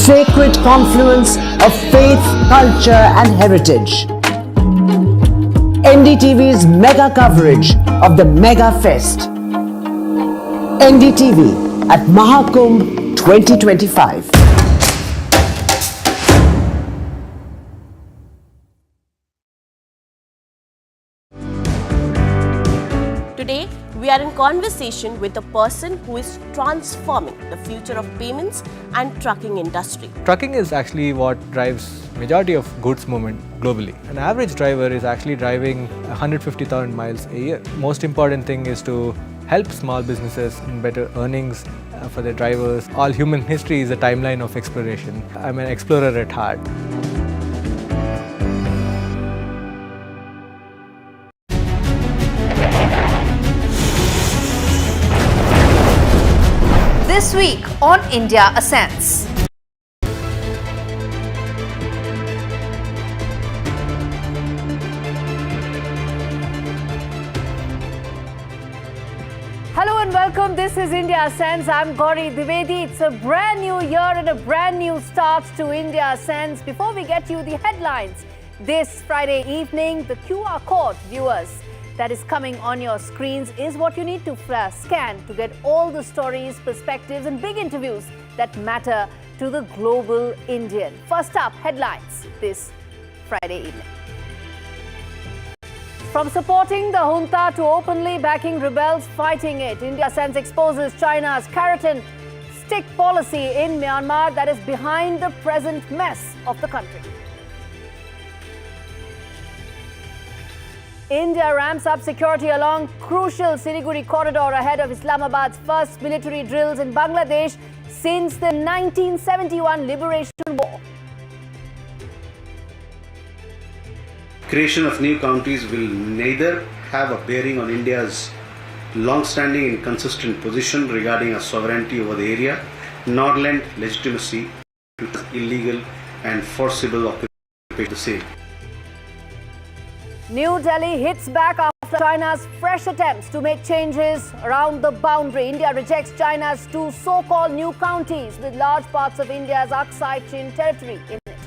sacred confluence of faith, culture and heritage. NDTV's mega coverage of the Mega Fest. NDTV at Mahakumbh 2025. Today, we are in conversation with a person who is transforming the future of payments and trucking industry. Trucking is actually what drives majority of goods movement globally. An average driver is actually driving 150,000 miles a year. Most important thing is to help small businesses in better earnings for their drivers. All human history is a timeline of exploration. I'm an explorer at heart. This week on India Ascends. Hello and welcome. This is India Ascends. I'm Gaurie Dwivedi. It's a brand new year and a brand new start to India Ascends. Before we get you the headlines, this Friday evening, the QR code, viewers, that is coming on your screens is what you need to scan to get all the stories, perspectives and big interviews that matter to the global Indian. First up, headlines this Friday evening. From supporting the junta to openly backing rebels fighting it, India Ascends exposes China's carrot and stick policy in Myanmar that is behind the present mess of the country. India ramps up security along crucial Siliguri corridor ahead of Islamabad's first military drills in Bangladesh since the 1971 Liberation War. Creation of new counties will neither have a bearing on India's long-standing and consistent position regarding our sovereignty over the area, nor lend legitimacy to illegal and forcible occupation of the same. New Delhi hits back after China's fresh attempts to make changes around the boundary. India rejects China's two so-called new counties with large parts of India's Aksai Chin territory in it.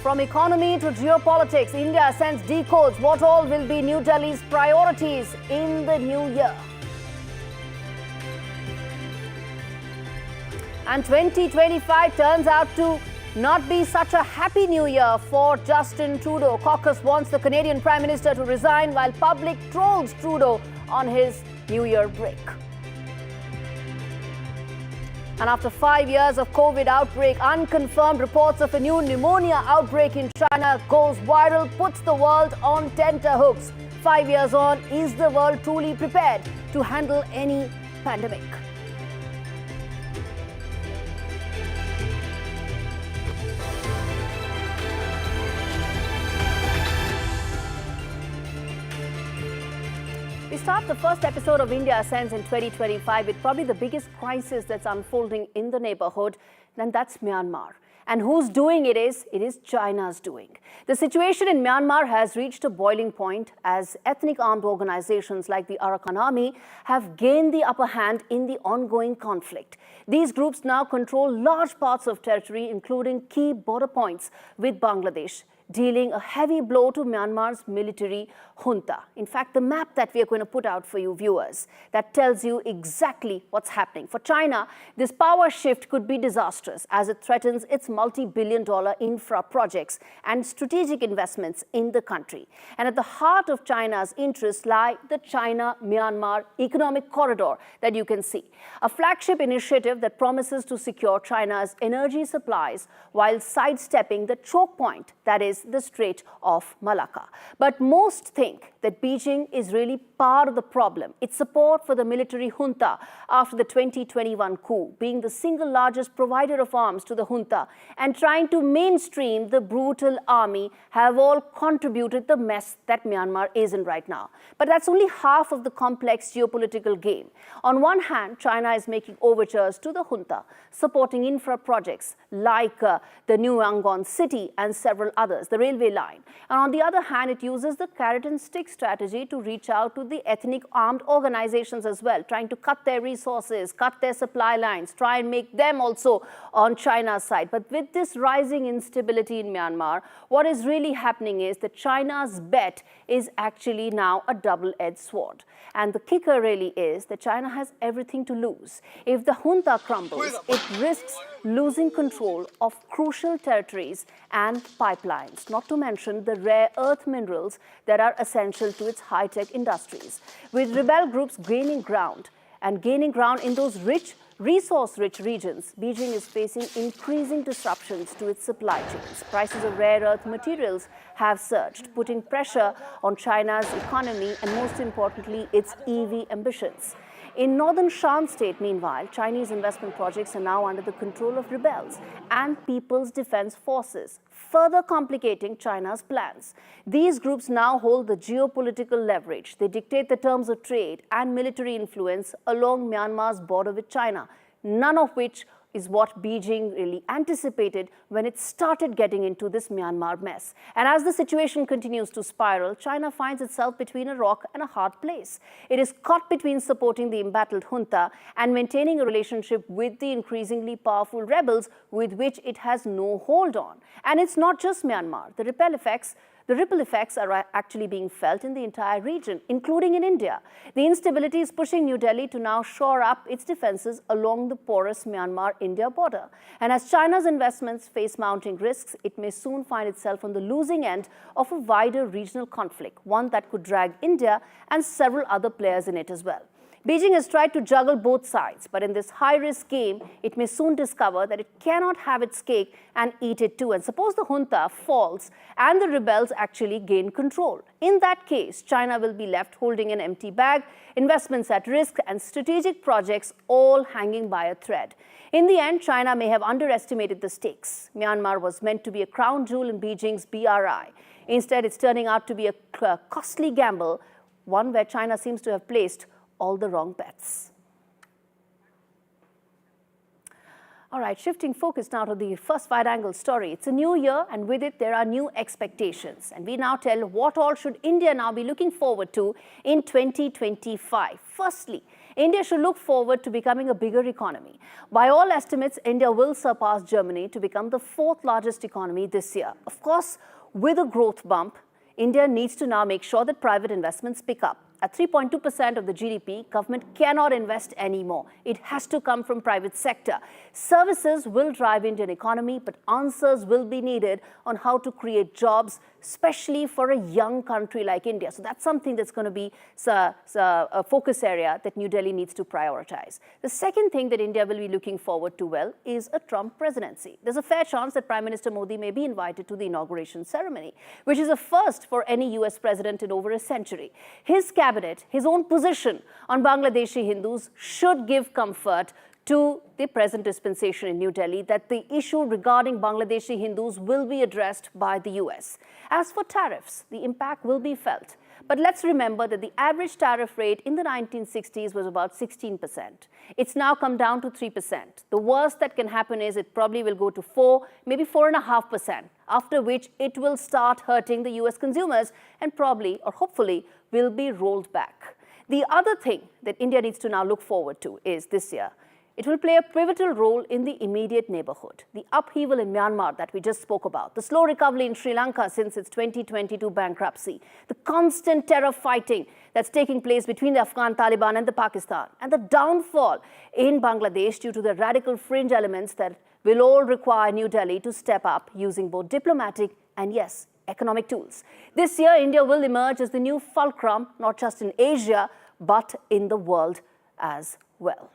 From economy to geopolitics, India Ascends decodes what all will be New Delhi's priorities in the new year. And 2025 turns out to not be such a happy new year for Justin Trudeau. Caucus wants the Canadian Prime Minister to resign while public trolls Trudeau on his New Year break. And after 5 years of COVID outbreak, unconfirmed reports of a new pneumonia outbreak in China goes viral, puts the world on tenterhooks. 5 years on, is the world truly prepared to handle any pandemic? We start the first episode of India Ascends in 2025 with probably the biggest crisis that's unfolding in the neighborhood, and that's Myanmar. And who's doing it is China's doing. The situation in Myanmar has reached a boiling point as ethnic armed organizations like the Arakan Army have gained the upper hand in the ongoing conflict. These groups now control large parts of territory, including key border points with Bangladesh, dealing a heavy blow to Myanmar's military junta. In fact, the map that we are going to put out for you viewers, that tells you exactly what's happening. For China, this power shift could be disastrous as it threatens its multi-billion-dollar infra projects and strategic investments in the country. And at the heart of China's interests lie the China-Myanmar economic corridor that you can see, a flagship initiative that promises to secure China's energy supplies while sidestepping the choke point that is the Strait of Malacca. But most think that Beijing is really part of the problem. Its support for the military junta after the 2021 coup, being the single largest provider of arms to the junta and trying to mainstream the brutal army have all contributed the mess that Myanmar is in right now. But that's only half of the complex geopolitical game. On one hand, China is making overtures to the junta, supporting infra projects like the new Yangon City and several others. borders, the railway line. And on the other hand, it uses the carrot and stick strategy to reach out to the ethnic armed organizations as well, trying to cut their resources, cut their supply lines, try and make them also on China's side. But with this rising instability in Myanmar, what is really happening is that China's bet is actually now a double-edged sword. And the kicker really is that China has everything to lose. If the junta crumbles, it risks losing control of crucial territories and pipelines, not to mention the rare earth minerals that are essential to its high-tech industries. With rebel groups gaining ground in those resource-rich regions, Beijing is facing increasing disruptions to its supply chains. Prices of rare earth materials have surged, putting pressure on China's economy and, most importantly, its EV ambitions. In northern Shan state, meanwhile, Chinese investment projects are now under the control of rebels and People's Defense Forces, further complicating China's plans. These groups now hold the geopolitical leverage. They dictate the terms of trade and military influence along Myanmar's border with China, none of which is what Beijing really anticipated when it started getting into this Myanmar mess. And as the situation continues to spiral, China finds itself between a rock and a hard place. It is caught between supporting the embattled junta and maintaining a relationship with the increasingly powerful rebels with which it has no hold on. And it's not just Myanmar. The ripple effects are actually being felt in the entire region, including in India. The instability is pushing New Delhi to now shore up its defenses along the porous Myanmar-India border. And as China's investments face mounting risks, it may soon find itself on the losing end of a wider regional conflict, one that could drag India and several other players in it as well. Beijing has tried to juggle both sides, but in this high-risk game, it may soon discover that it cannot have its cake and eat it too. And suppose the junta falls and the rebels actually gain control. In that case, China will be left holding an empty bag, investments at risk, and strategic projects all hanging by a thread. In the end, China may have underestimated the stakes. Myanmar was meant to be a crown jewel in Beijing's BRI. Instead, it's turning out to be a costly gamble, one where China seems to have placed all the wrong bets. All right, shifting focus now to the first wide-angle story. It's a new year, and with it, there are new expectations. And we now tell what all should India now be looking forward to in 2025. Firstly, India should look forward to becoming a bigger economy. By all estimates, India will surpass Germany to become the fourth largest economy this year. Of course, with a growth bump, India needs to now make sure that private investments pick up. At 3.2% of the GDP, government cannot invest anymore. It has to come from private sector. Services will drive Indian economy, but answers will be needed on how to create jobs, especially for a young country like India. So that's something that's going to be a focus area that New Delhi needs to prioritize. The second thing that India will be looking forward to, well, is a Trump presidency. There's a fair chance that Prime Minister Modi may be invited to the inauguration ceremony, which is a first for any US president in over a century. His cabinet, his own position on Bangladeshi Hindus should give comfort to the present dispensation in New Delhi that the issue regarding Bangladeshi Hindus will be addressed by the US. As for tariffs, the impact will be felt. But let's remember that the average tariff rate in the 1960s was about 16%. It's now come down to 3%. The worst that can happen is it probably will go to 4, maybe 4.5%, after which it will start hurting the US consumers and probably, or hopefully, will be rolled back. The other thing that India needs to now look forward to is this year. It will play a pivotal role in the immediate neighborhood. The upheaval in Myanmar that we just spoke about, the slow recovery in Sri Lanka since its 2022 bankruptcy, the constant terror fighting that's taking place between the Afghan Taliban and the Pakistan, and the downfall in Bangladesh due to the radical fringe elements that will all require New Delhi to step up using both diplomatic and, yes, economic tools. This year, India will emerge as the new fulcrum, not just in Asia, but in the world as well.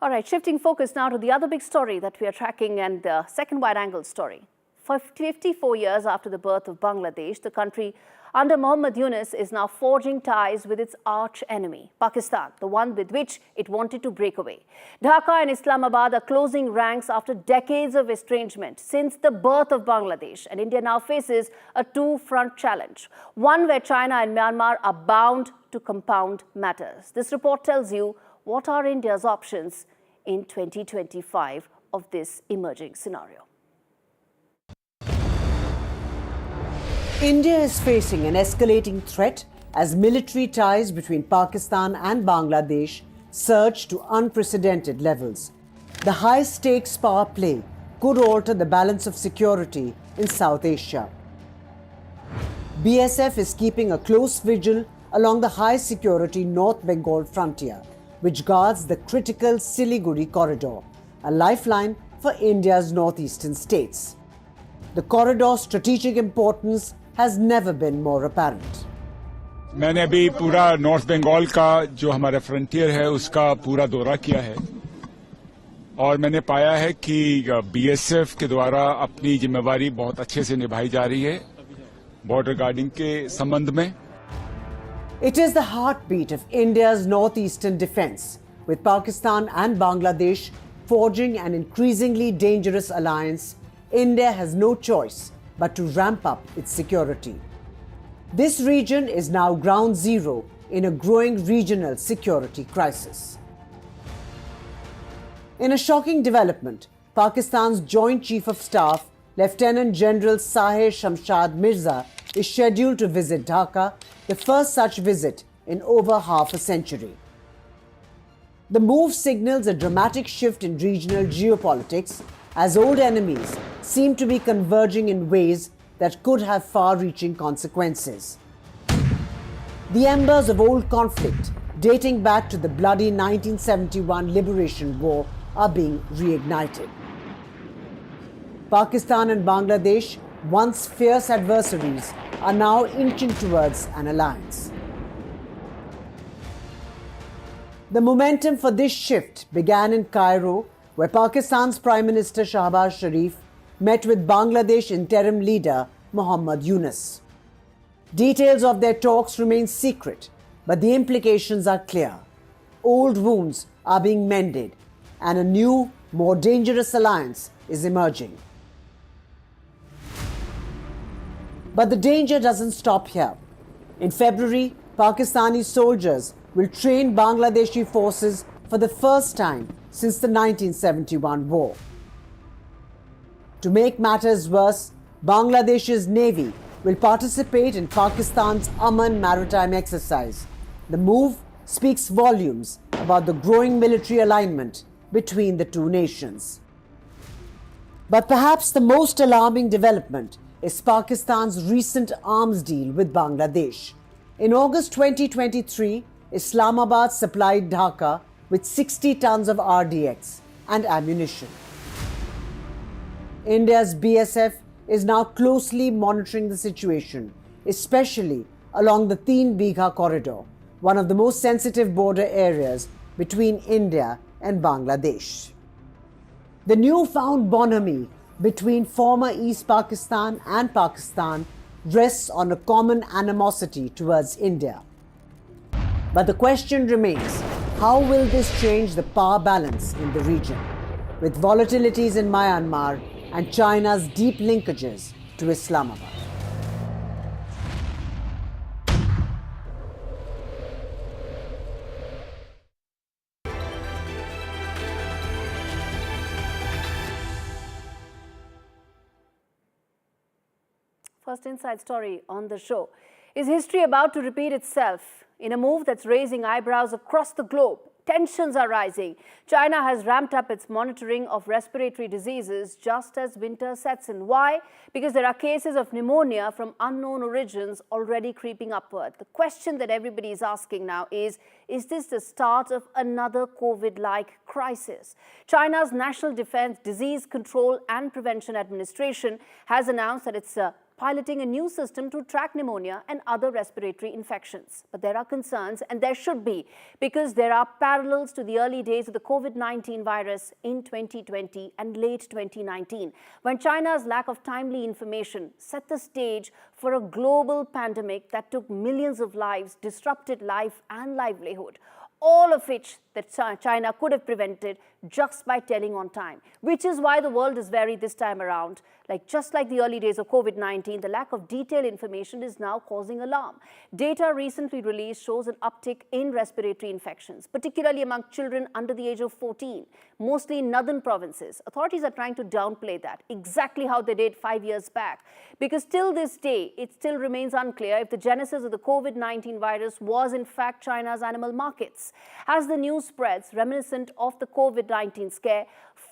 All right, shifting focus now to the other big story that we are tracking and the second wide-angle story. For 54 years after the birth of Bangladesh, the country under Mohammad Yunus is now forging ties with its arch enemy, Pakistan, the one with which it wanted to break away. Dhaka and Islamabad are closing ranks after decades of estrangement since the birth of Bangladesh, and India now faces a two-front challenge, one where China and Myanmar are bound to compound matters. This report tells you what are India's options in 2025 of this emerging scenario. India is facing an escalating threat as military ties between Pakistan and Bangladesh surge to unprecedented levels. The high-stakes power play could alter the balance of security in South Asia. BSF is keeping a close vigil along the high-security North Bengal frontier, which guards the critical Siliguri corridor, a lifeline for India's northeastern states. The corridor's strategic importance has never been more apparent. मैंने अभी पूरा north Bengal का जो हमारा frontier है उसका पूरा दौरा किया है और मैंने पाया है कि बीएसएफ के द्वारा अपनी जिम्मेवारी बहुत अच्छे से निभाई जा रही है बॉर्डर गार्डिंग के संबंध में. It is the heartbeat of India's northeastern defense, with Pakistan and Bangladesh forging an increasingly dangerous alliance. India has no choice but to ramp up its security. This region is now ground zero in a growing regional security crisis. In a shocking development, Pakistan's Joint Chief of Staff, Lieutenant General Sahir Shamshad Mirza, is scheduled to visit Dhaka, the first such visit in over half a century. The move signals a dramatic shift in regional geopolitics as old enemies seem to be converging in ways that could have far-reaching consequences. The embers of old conflict, dating back to the bloody 1971 Liberation War, are being reignited. Pakistan and Bangladesh, once fierce adversaries, are now inching towards an alliance. The momentum for this shift began in Cairo, where Pakistan's Prime Minister Shahbaz Sharif met with Bangladesh interim leader Mohammad Yunus. Details of their talks remain secret, but the implications are clear. Old wounds are being mended, and a new, more dangerous alliance is emerging. But the danger doesn't stop here. In February, Pakistani soldiers will train Bangladeshi forces for the first time since the 1971 war. To make matters worse, Bangladesh's Navy will participate in Pakistan's Aman maritime exercise. The move speaks volumes about the growing military alignment between the two nations. But perhaps the most alarming development is Pakistan's recent arms deal with Bangladesh. In August 2023, Islamabad supplied Dhaka with 60 tons of RDX and ammunition. India's BSF is now closely monitoring the situation, especially along the Teen Bigha corridor, one of the most sensitive border areas between India and Bangladesh. The newfound bonhomie between former East Pakistan and Pakistan rests on a common animosity towards India. But the question remains, how will this change the power balance in the region, with volatilities in Myanmar and China's deep linkages to Islamabad? First inside story on the show. Is history about to repeat itself? In a move that's raising eyebrows across the globe, tensions are rising. China has ramped up its monitoring of respiratory diseases just as winter sets in. Why? Because there are cases of pneumonia from unknown origins already creeping upward. The question that everybody is asking now is this the start of another COVID-like crisis? China's National Defense Disease Control and Prevention Administration has announced that it's piloting a new system to track pneumonia and other respiratory infections. But there are concerns, and there should be, because there are parallels to the early days of the COVID-19 virus in 2020 and late 2019, when China's lack of timely information set the stage for a global pandemic that took millions of lives, disrupted life and livelihood. all of which that China could have prevented just by telling on time, which is why the world is wary this time around. Just like the early days of COVID-19, the lack of detailed information is now causing alarm. Data recently released shows an uptick in respiratory infections, particularly among children under the age of 14, mostly in northern provinces. Authorities are trying to downplay that, exactly how they did 5 years back, because till this day, it still remains unclear if the genesis of the COVID-19 virus was in fact China's animal markets. As the news spreads, reminiscent of the COVID-19 scare,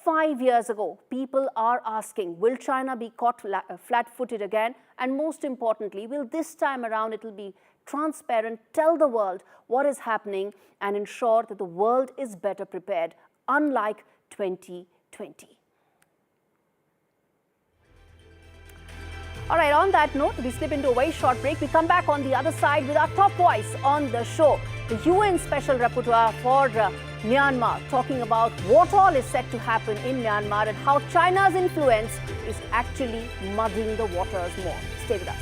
5 years ago, people are asking, will China be caught flat-footed again? And most importantly, will this time around it will be transparent, tell the world what is happening and ensure that the world is better prepared, unlike 2020. All right, on that note, we slip into a very short break. We come back on the other side with our top voice on the show, the UN Special Rapporteur for Myanmar, talking about what all is set to happen in Myanmar and how China's influence is actually muddying the waters more. Stay with us.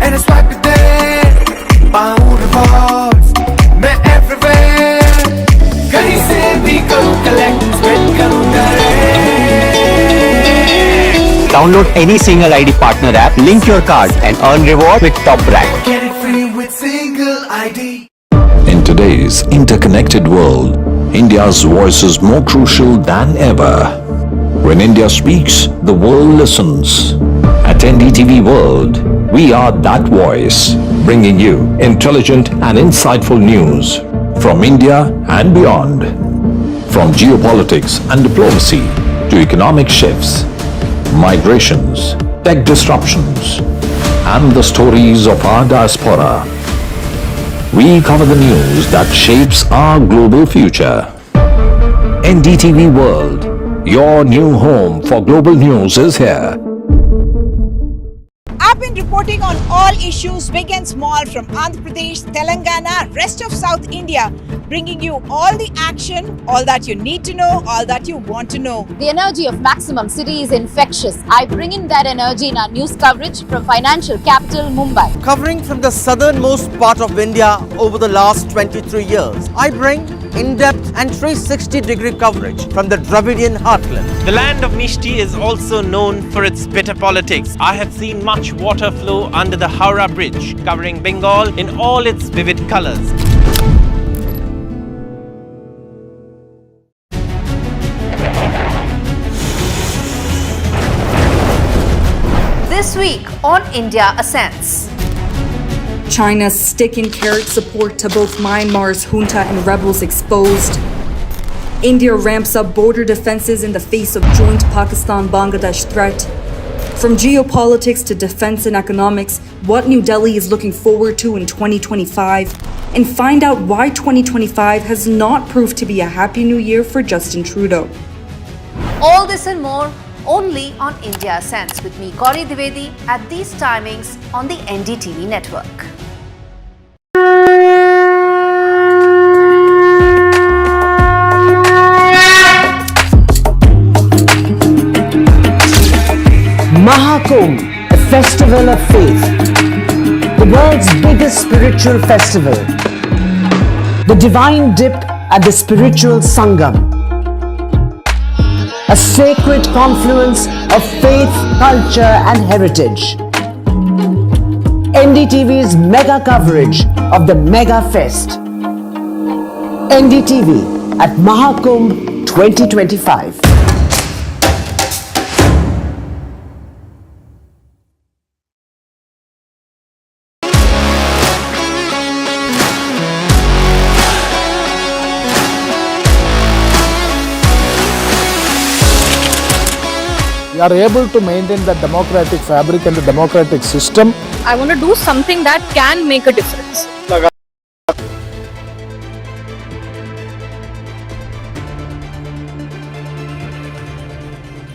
And it's right there, पाऊँ rewards, मैं everywhere, कहीं से भी करूँ collect, spread करूँ direct. Download any single ID partner app, link your card and earn reward with top rank. Get it free with single ID. In today's interconnected world, India's voice is more crucial than ever. When India speaks, the world listens. At NDTV World, we are that voice, bringing you intelligent and insightful news from India and beyond. From geopolitics and diplomacy to economic shifts, migrations, tech disruptions, and the stories of our diaspora. We cover the news that shapes our global future. NDTV World, your new home for global news is here. I've been reporting on all issues big and small from Andhra Pradesh, Telangana, rest of South India, bringing you all the action, all that you need to know, all that you want to know. The energy of Maximum City is infectious. I bring in that energy in our news coverage from financial capital Mumbai. Covering from the southernmost part of India over the last 23 years, I bring in-depth and 360-degree coverage from the Dravidian heartland. The land of Mishti is also known for its bitter politics. I have seen much water flow under the Howrah Bridge, covering Bengal in all its vivid colors. This week on India Ascends. China's stick and carrot support to both Myanmar's junta and rebels exposed. India ramps up border defenses in the face of joint Pakistan-Bangladesh threat. From geopolitics to defense and economics, what New Delhi is looking forward to in 2025, and find out why 2025 has not proved to be a happy new year for Justin Trudeau. All this and more only on India Ascends with me, Gaurie Dwivedi, at these timings on the NDTV network. Mahakumbh, a festival of faith, the world's biggest spiritual festival, the divine dip at the spiritual Sangam, a sacred confluence of faith, culture and heritage. NDTV's mega coverage of the Mega Fest. NDTV at Mahakumbh 2025. We are able to maintain the democratic fabric and the democratic system. I want to do something that can make a difference.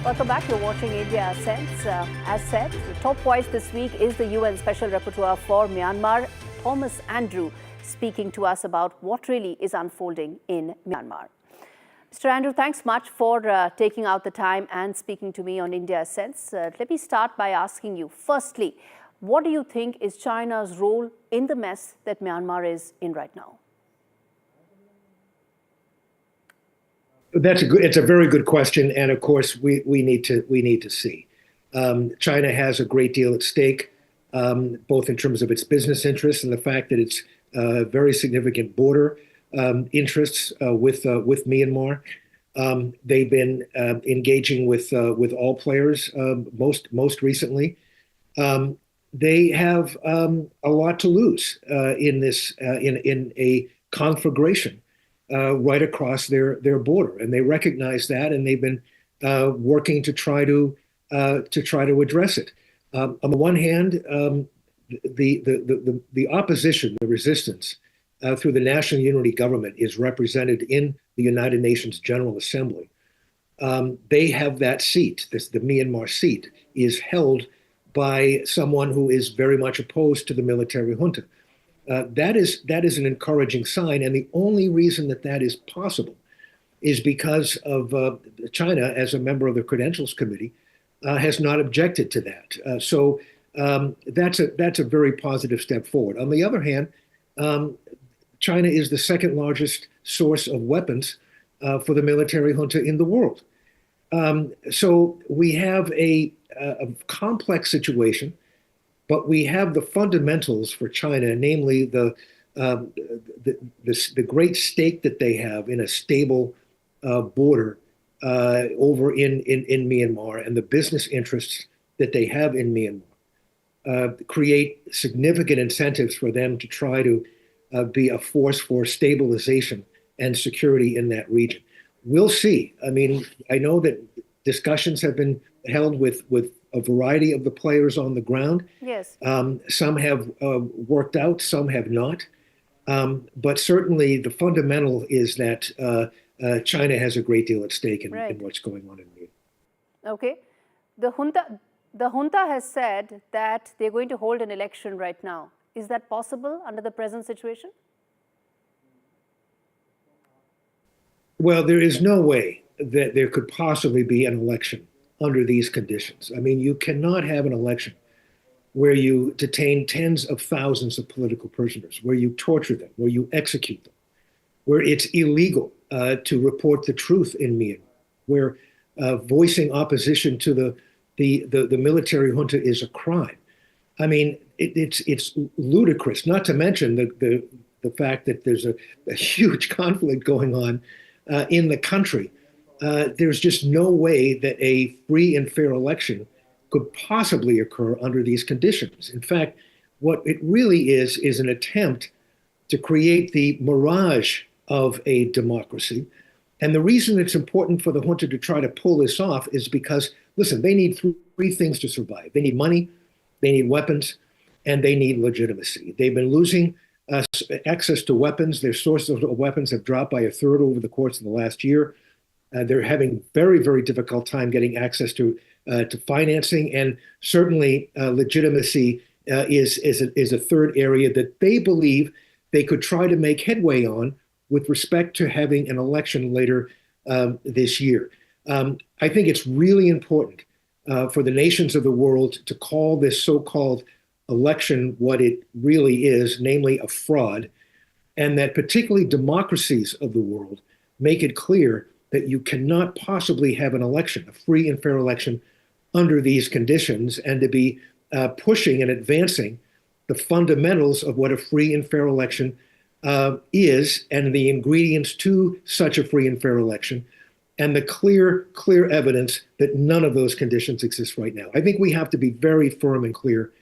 Welcome back. You're watching India Ascends. As said, the top voice this week is the UN Special Rapporteur for Myanmar, Thomas Andrew, speaking to us about what really is unfolding in Myanmar. Mr. Andrew, thanks much for taking out the time and speaking to me on India Sense. Let me start by asking you, firstly, what do you think is China's role in the mess that Myanmar is in right now? It's a very good question, and of course we need to see. China has a great deal at stake, both in terms of its business interests and the fact that it's very significant border interests with Myanmar. They've been engaging with all players most recently. They have a lot to lose in this in a conflagration right across their border, and they recognize that, and they've been working to try to address it. On the one hand, the opposition, the resistance through the National Unity Government is represented in the United Nations General Assembly. They have that seat. The Myanmar seat is held by someone who is very much opposed to the military junta. That is an encouraging sign, and the only reason that is possible is because of China, as a member of the Credentials Committee, has not objected to that. So that's a very positive step forward. On the other hand, China is the second largest source of weapons for the military junta in the world. So we have a complex situation, but we have the fundamentals for China, namely the great stake that they have in a stable border over in Myanmar, and the business interests that they have in Myanmar create significant incentives for them to try to be a force for stabilization and security in that region. We'll see. I mean, I know that discussions have been held with a variety of the players on the ground. Yes. Some have worked out, some have not. But certainly the fundamental is that China has a great deal at stake in what's going on in Myanmar. Okay. The junta has said that they're going to hold an election right now. Is that possible under the present situation? Well, there is no way that there could possibly be an election under these conditions. I mean, you cannot have an election where you detain tens of thousands of political prisoners, where you torture them, where you execute them, where it's illegal to report the truth in Myanmar, where voicing opposition to the military junta is a crime. I mean, it's ludicrous, not to mention the fact that there's a huge conflict going on in the country. There's just no way that a free and fair election could possibly occur under these conditions. In fact, what it really is an attempt to create the mirage of a democracy. And the reason it's important for the junta to try to pull this off is because, listen, they need three things to survive. They need money, they need weapons, and they need legitimacy. They've been losing access to weapons. Their sources of weapons have dropped by a third over the course of the last year. They're having very, very difficult time getting access to financing, and certainly legitimacy is a third area that they believe they could try to make headway on with respect to having an election later this year. I think it's really important for the nations of the world to call this so-called election what it really is, namely a fraud, and that particularly democracies of the world make it clear that you cannot possibly have an election, a free and fair election, under these conditions, and to be pushing and advancing the fundamentals of what a free and fair election is, and the ingredients to such a free and fair election, and the clear evidence that none of those conditions exist right now. I think we have to be very firm and clear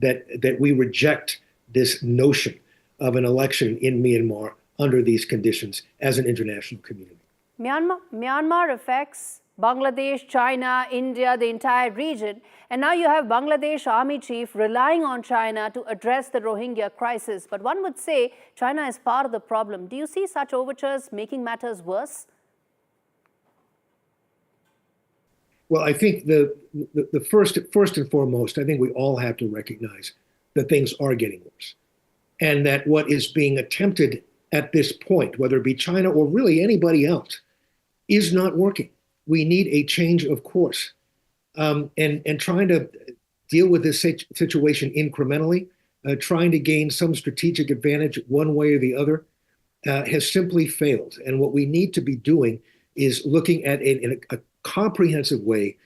that we reject this notion of an election in Myanmar under these conditions as an international community. Myanmar affects Bangladesh, China, India, the entire region. And now you have Bangladesh Army Chief relying on China to address the Rohingya crisis. But one would say China is part of the problem. Do you see such overtures making matters worse? Well, I think the first and foremost, I think we all have to recognize that things are getting worse. And that what is being attempted at this point, whether it be China or really anybody else, is not working. We need a change of course. And trying to deal with this situation incrementally, trying to gain some strategic advantage one way or the other, has simply failed. And what we need to be doing is looking at a comprehensive way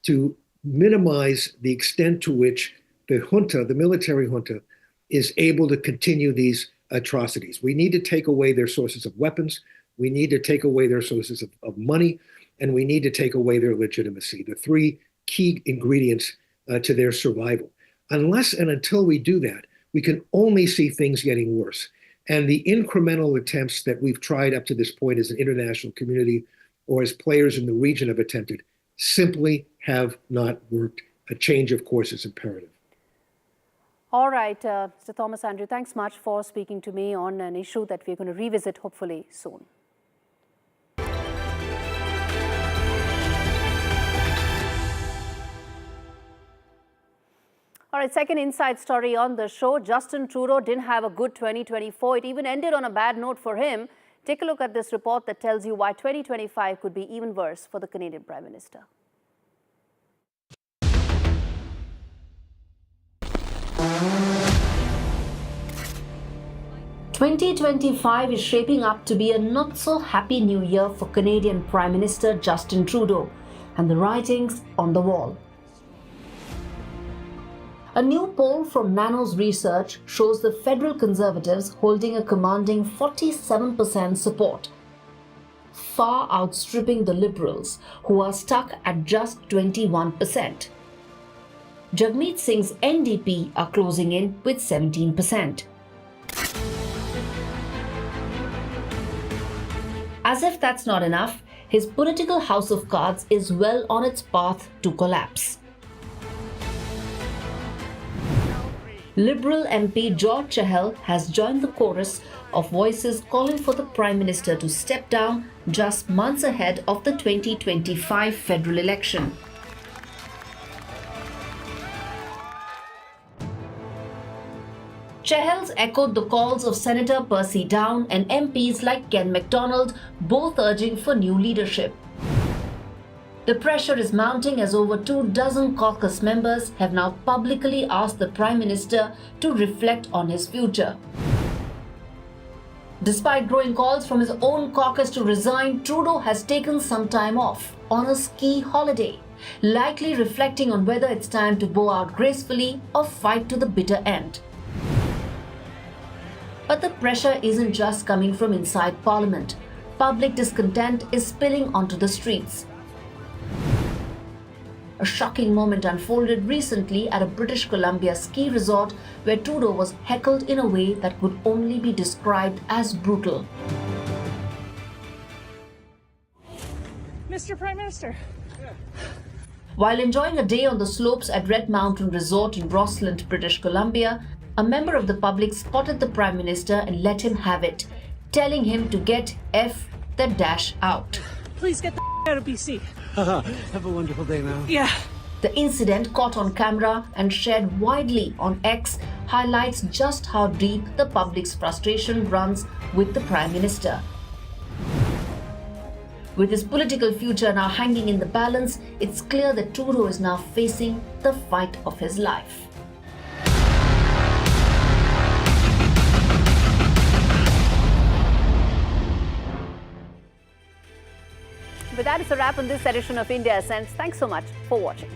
to minimize the extent to which the junta, the military junta, is able to continue these atrocities. We need to take away their sources of weapons. We need to take away their sources of money, and we need to take away their legitimacy. The three key ingredients to their survival. Unless and until we do that, we can only see things getting worse. And the incremental attempts that we've tried up to this point as an international community or as players in the region have attempted simply have not worked. A change of course is imperative. All right, Mr. Thomas Andrew, thanks much for speaking to me on an issue that we're going to revisit hopefully soon. All right, second inside story on the show. Justin Trudeau didn't have a good 2024. It even ended on a bad note for him. Take a look at this report that tells you why 2025 could be even worse for the Canadian Prime Minister. "2025 is shaping up to be a not-so-happy new year for Canadian Prime Minister Justin Trudeau, and the writing's on the wall. A new poll from Nanos Research shows the federal Conservatives holding a commanding 47% support, far outstripping the Liberals, who are stuck at just 21%. Jagmeet Singh's NDP are closing in with 17%. As if that's not enough, his political house of cards is well on its path to collapse. Liberal MP George Chahal has joined the chorus of voices calling for the Prime Minister to step down just months ahead of the 2025 federal election. Chahal's echoed the calls of Senator Percy Down and MPs like Ken MacDonald, both urging for new leadership. The pressure is mounting as over 24 caucus members have now publicly asked the Prime Minister to reflect on his future. Despite growing calls from his own caucus to resign, Trudeau has taken some time off on a ski holiday, likely reflecting on whether it's time to bow out gracefully or fight to the bitter end. But the pressure isn't just coming from inside Parliament. Public discontent is spilling onto the streets. A shocking moment unfolded recently at a British Columbia ski resort where Trudeau was heckled in a way that could only be described as brutal. Mr. Prime Minister. While enjoying a day on the slopes at Red Mountain Resort in Rossland, British Columbia, a member of the public spotted the Prime Minister and let him have it, telling him to get the dash out. Please get the out of BC. Have a wonderful day now. Yeah. The incident, caught on camera and shared widely on X, highlights just how deep the public's frustration runs with the Prime Minister. With his political future now hanging in the balance, it's clear that Trudeau is now facing the fight of his life. But that is a wrap on this edition of India Sense. Thanks so much for watching.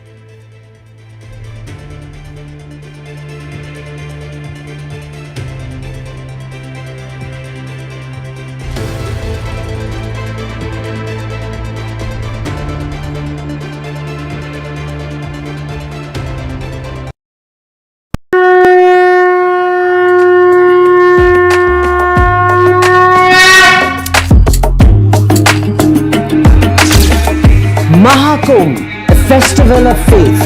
Mahakumbh, a festival of faith,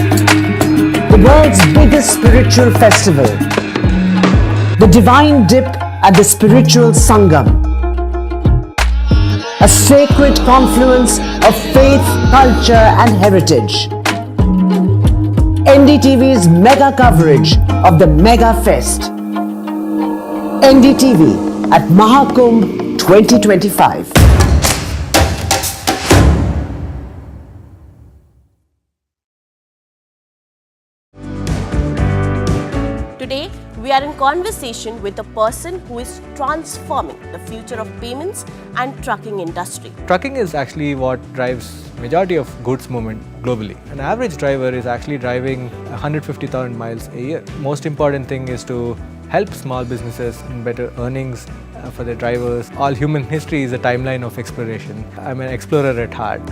the world's biggest spiritual festival, the divine dip at the spiritual Sangam, a sacred confluence of faith, culture and heritage. NDTV's mega coverage of the Mega Fest. NDTV at Mahakumbh 2025. Today, we are in conversation with a person who is transforming the future of payments and trucking industry. Trucking is actually what drives majority of goods movement globally. An average driver is actually driving 150,000 miles a year. Most important thing is to help small businesses in better earnings for their drivers. All human history is a timeline of exploration. I'm an explorer at heart.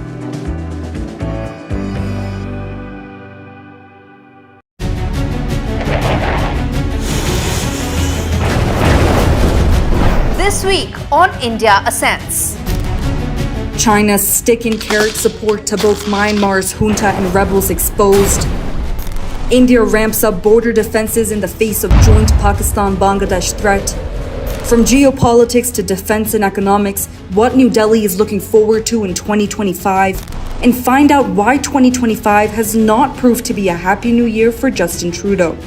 This week on India Ascends. China's stick and carrot support to both Myanmar's junta and rebels exposed. India ramps up border defenses in the face of joint Pakistan-Bangladesh threat. From geopolitics to defense and economics, what New Delhi is looking forward to in 2025, and find out why 2025 has not proved to be a happy new year for Justin Trudeau.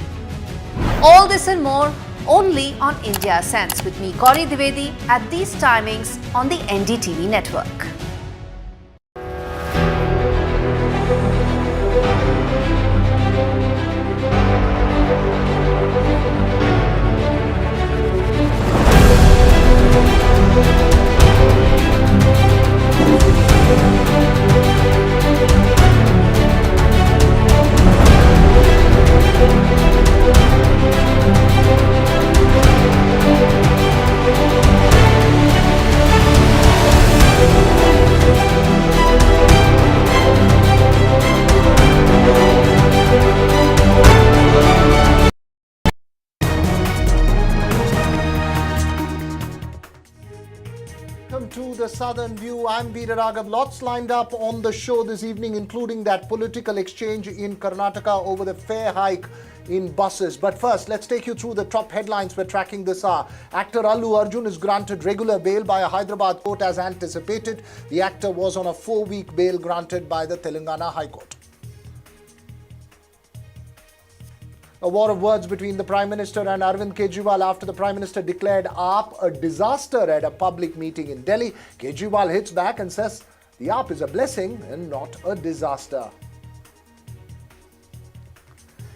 All this and more only on India Ascends with me, Gaurie Dwivedi, at these timings on the NDTV network. To the Southern View, I'm Veera Raghav. Lots lined up on the show this evening, including that political exchange in Karnataka over the fare hike in buses. But first, let's take you through the top headlines we're tracking this hour. Actor Allu Arjun is granted regular bail by a Hyderabad court as anticipated. The actor was on a 4-week bail granted by the Telangana High Court. A war of words between the Prime Minister and Arvind Kejriwal after the Prime Minister declared AAP a disaster at a public meeting in Delhi. Kejriwal hits back and says the AAP is a blessing and not a disaster.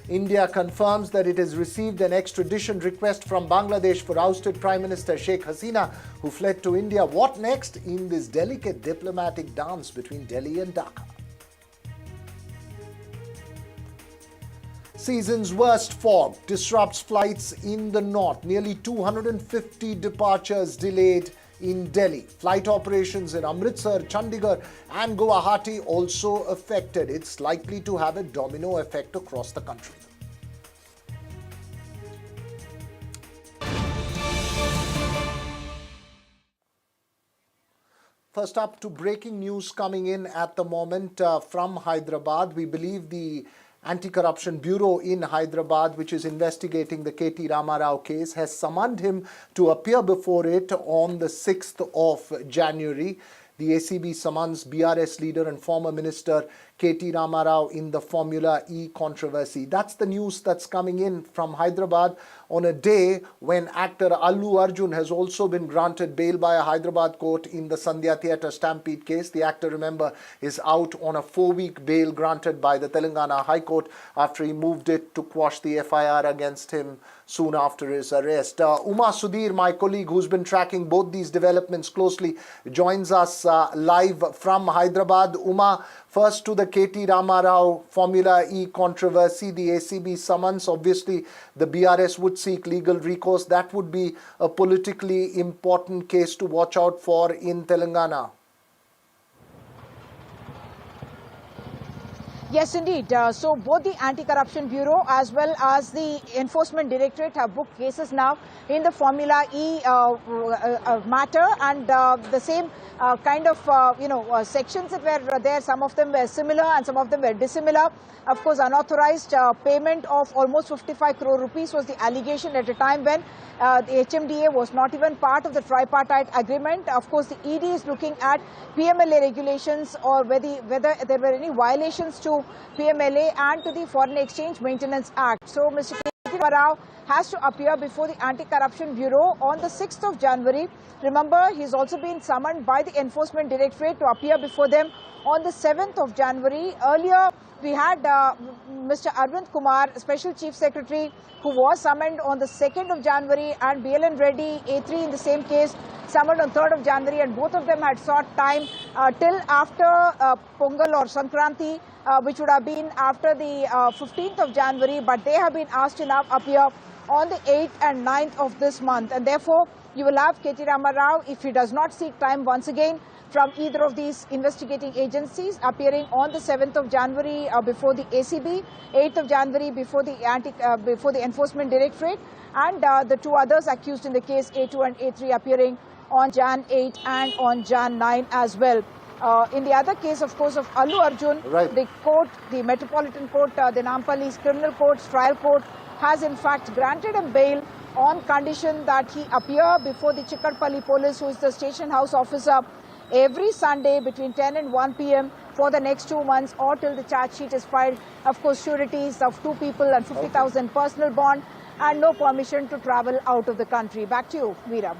India confirms that it has received an extradition request from Bangladesh for ousted Prime Minister Sheikh Hasina, who fled to India. What next in this delicate diplomatic dance between Delhi and Dhaka? Season's worst fog disrupts flights in the north. Nearly 250 departures delayed in Delhi. Flight operations in Amritsar, Chandigarh and Guwahati also affected. It's likely to have a domino effect across the country. First up to breaking news coming in at the moment from Hyderabad. We believe the Anti-Corruption Bureau in Hyderabad, which is investigating the KT Ramarao case, has summoned him to appear before it on the 6th of January. The ACB summons BRS leader and former minister KT Ramarao in the Formula E controversy. That's the news that's coming in from Hyderabad on a day when actor Allu Arjun has also been granted bail by a Hyderabad court in the Sandhya Theatre stampede case. The actor, remember, is out on a 4-week bail granted by the Telangana High Court after he moved it to quash the FIR against him soon after his arrest. Uma Sudhir, my colleague who's been tracking both these developments closely, joins us live from Hyderabad. Uma, first to the KT Ramarao Formula E controversy, the ACB summons. Obviously, the BRS would seek legal recourse. That would be a politically important case to watch out for in Telangana. Yes, indeed. So both the Anti-Corruption Bureau as well as the Enforcement Directorate have booked cases now in the Formula E matter, and the same kind of sections that were there. Some of them were similar and some of them were dissimilar. Of course, unauthorized payment of almost 55 crore rupees was the allegation at a time when the HMDA was not even part of the tripartite agreement. Of course, the ED is looking at PMLA regulations or whether there were any violations to PMLA and to the Foreign Exchange Maintenance Act. So Mr. KT Ramarao has to appear before the Anti-Corruption Bureau on the 6th of January. Remember, he's also been summoned by the Enforcement Directorate to appear before them on the 7th of January. Earlier We had Mr. Arvind Kumar, Special Chief Secretary, who was summoned on the 2nd of January, and BLN Reddy, A3 in the same case, summoned on 3rd of January, and both of them had sought time till after Pongal or Sankranti, which would have been after the 15th of January, but they have been asked to now appear on the 8th and 9th of this month, and therefore you will have K.T. Rama Rao, if he does not seek time once again from either of these investigating agencies, appearing on the 7th of January before the ACB, 8th of January before the Enforcement Directorate, and the two others accused in the case, A2 and A3, appearing on Jan 8 and on Jan 9 as well. In the other case, of course, of Allu Arjun, the court, the Metropolitan Court, the Nampalli's Criminal Court's trial court, has in fact granted him bail on condition that he appear before the Chikkarpalli police, who is the station house officer, every Sunday between 10 and 1 p.m. for the next 2 months, or till the charge sheet is filed. Of course, sureties of 2 people and 50,000 personal bond, and no permission to travel out of the country. Back to you, Veera.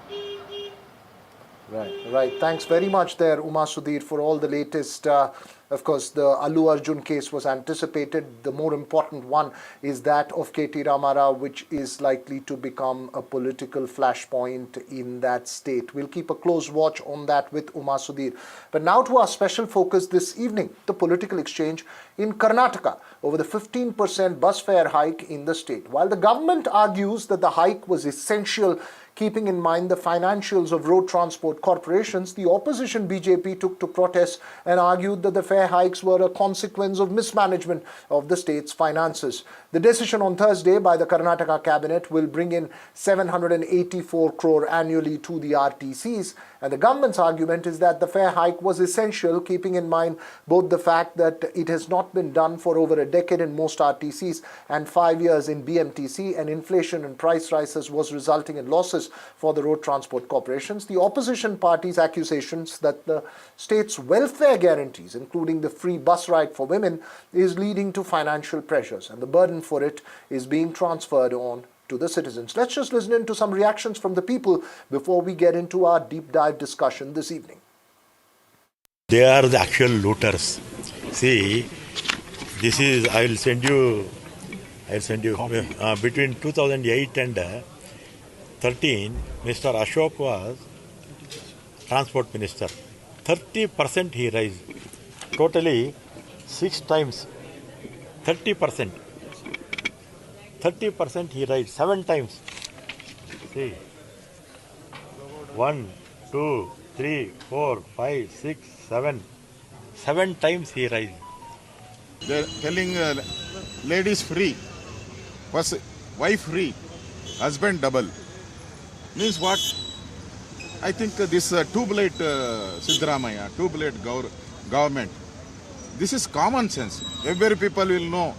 Right. Thanks very much there, Uma Sudhir, for all the latest. Of course, the Allu Arjun case was anticipated. The more important one is that of K.T. Rama Rao, which is likely to become a political flashpoint in that state. We'll keep a close watch on that with Uma Sudhir. But now to our special focus this evening, the political exchange in Karnataka over the 15% bus fare hike in the state. While the government argues that the hike was essential, keeping in mind the financials of road transport corporations, the opposition BJP took to protest and argued that the fare hikes were a consequence of mismanagement of the state's finances. The decision on Thursday by the Karnataka cabinet will bring in 784 crore annually to the RTCs, and the government's argument is that the fare hike was essential, keeping in mind both the fact that it has not been done for over a decade in most RTCs and 5 years in BMTC, and inflation and price rises was resulting in losses for the road transport corporations. The opposition party's accusations that the state's welfare guarantees, including the free bus ride for women, is leading to financial pressures, and the burden for it is being transferred on to the citizens. Let's just listen in to some reactions from the people before we get into our deep dive discussion this evening. They are the actual looters. See, this is, I'll send you between 2008 and 13, Mr. Ashok was transport minister. 30% he raised. Totally 6 times. 30%. 30% he raised 7 times. See. 1, 2, 3, 4, 5, 6, 7. 7 times he raised. They're telling ladies free, wife free, husband double. Means what? I think this two-blade Siddaramaiah, two-blade government, this is common sense. Every people will know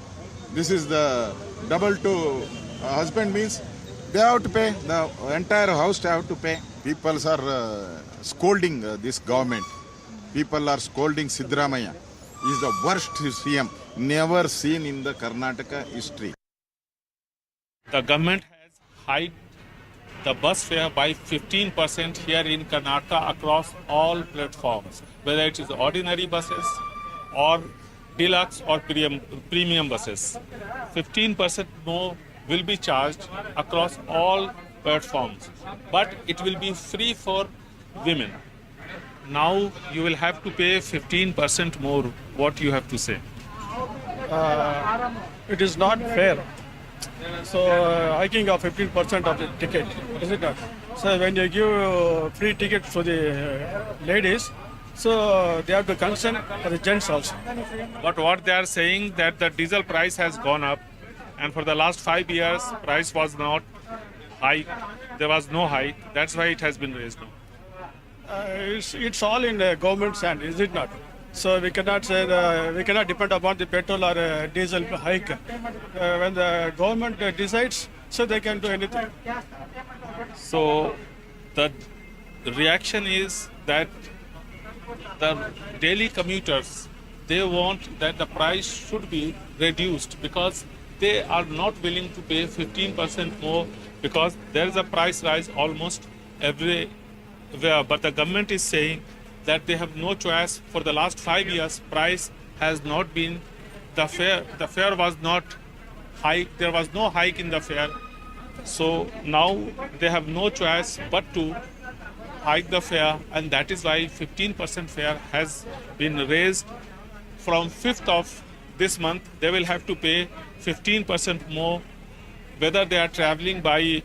this is the double to husband means they have to pay, the entire house have to pay. People are scolding this government. People are scolding Siddaramaiah. He is the worst CM never seen in the Karnataka history. The government has hiked the bus fare by 15% here in Karnataka across all platforms, whether it is ordinary buses or deluxe or premium buses. 15% more will be charged across all platforms, but it will be free for women. Now you will have to pay 15% more. What you have to say? It is not fair. So hiking of 15% of the ticket, is it not? So when you give free ticket for the ladies, so they have to concern for the gents also. But what they are saying that the diesel price has gone up, and for the last 5 years price was not high. There was no hike. That's why it has been raised now. It's all in the government's hand, is it not? So we cannot say we cannot depend upon the petrol or diesel hike. When the government decides, so they can do anything. So the reaction is that the daily commuters, they want that the price should be reduced because they are not willing to pay 15% more because there is a price rise almost everywhere. But the government is saying that they have no choice. For the last 5 years, price has not been the fare was not hike. There was no hike in the fare. So now they have no choice but to hike the fare, and that is why 15% fare has been raised. From 5th of this month, they will have to pay 15% more, whether they are traveling by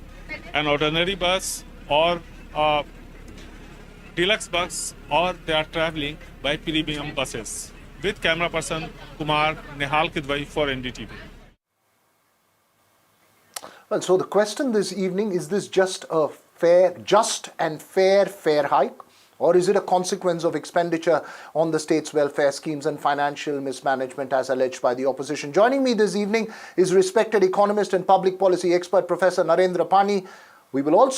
an ordinary bus or a deluxe bus, or they are traveling by premium buses. With camera person Kumar, Nehal Kidwai for NDTV. Well, so the question this evening, is this just a just and fair fare hike? Or is it a consequence of expenditure on the state's welfare schemes and financial mismanagement as alleged by the opposition? Joining me this evening is respected economist and public policy expert Professor Narendra Pani. We will also